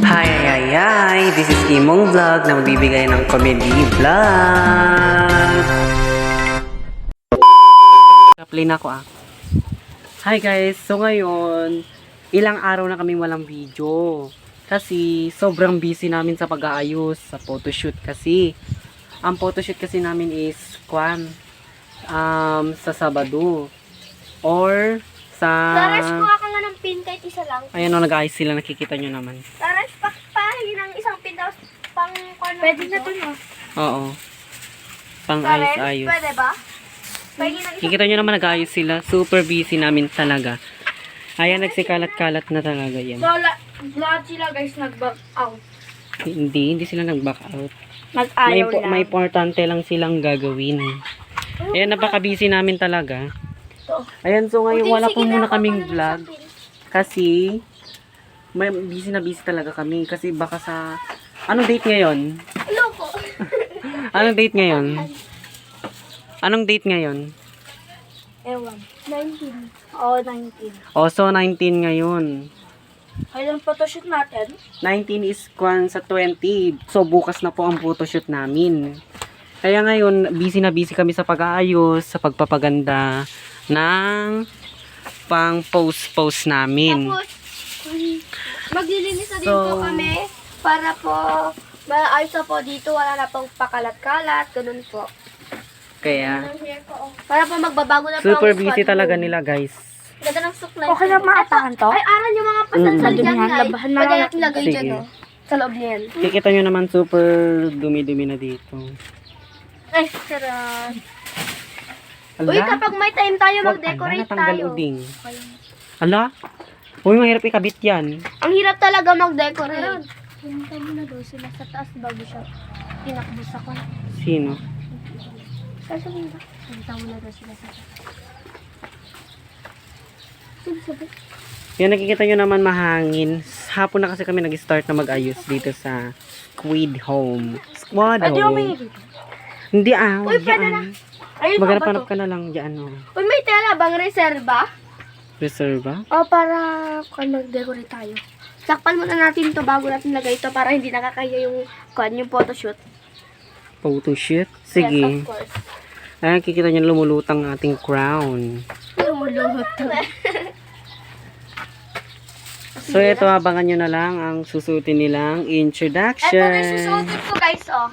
Hi! This is Imong Vlog na magbibigay ng comedy vlog. Play na ako Hi guys! So ngayon, ilang araw na kami walang video. Kasi sobrang busy namin sa pag-aayos, sa photoshoot kasi. Ang photoshoot kasi namin is sa Sabado. Or sa... Laras, kuha ka nga ng pin kahit isa lang. Ayan o, nag-aayos sila, nakikita nyo naman. Laras, papahin ng isang pin tapos pang... Pwede na to, no? Oo. Pang Laras, ayos. pwede ba? Pwede ng isang Kikita nyo naman nag-aayos sila. Super busy namin talaga. Ayan, nagsikalat-kalat na talaga yan. So, lahat sila guys nag-back out. Hindi sila nag-back out. Nag-ayaw lang. May importante lang silang gagawin. Ayan, napaka-busy namin talaga. Ayan, so ngayon wala po muna kaming vlog. Kasi, may busy na busy talaga kami. Kasi baka sa... Anong date ngayon? Loko. Anong date ngayon? Anong date ngayon? Ewan. 19. Oo, 19. O, so 19 ngayon. Kailan photoshoot natin? 19 is sa 20. So, bukas na po ang photoshoot namin. Kaya ngayon, busy na busy kami sa pag-aayos, sa pagpapaganda ng pang-post namin. Tapos, maglilinis na din So, po kami para po maayos na po dito. Wala na pong pakalat-kalat. Ganun po. Kaya, Para po magbabago na po super ang busy squad talaga room. nila, guys. Ganda ng suklay. Okay na maatakan to? Ay, aral yung mga pasansal dyan, guys. Labahan na Pwede lang. natin lagay Sige. dyan, oh. Sa loob niyan. Kikita nyo naman, super dumi-dumi na dito. Ay, sarap. Ala, Uy, kapag may time tayo, wag, mag-decorate natanggal tayo. uding. Ala, uy, mahirap ikabit yan. Ang hirap talaga mag-decorate. Pinta mo na daw sila sa taas bago siya tinakbo sa kwan. Sino? Sasabihin ba? Pinta mo na daw sila sa taas. Sabi. Yan, nakikita nyo naman mahangin. Hapon na kasi kami nag-start na mag-ayos dito sa Squid Home. Squad Home. Hindi Uy, pwede na. Ayun, Maghanap-hanap ka na lang dyan, oh. Uy, may tela bang reserva? Reserva? O, para kung mag-decorate tayo. Sakpan muna natin to bago natin lagay ito para hindi nakakaya yung photoshoot. Photoshoot? Yes, Sige. of course. Ayan, kikita nyo lumulutang ating crown. Lumulutang. So, ito, abangan nyo na lang ang susutin nilang introduction. Ito na susuotin ko, guys, oh.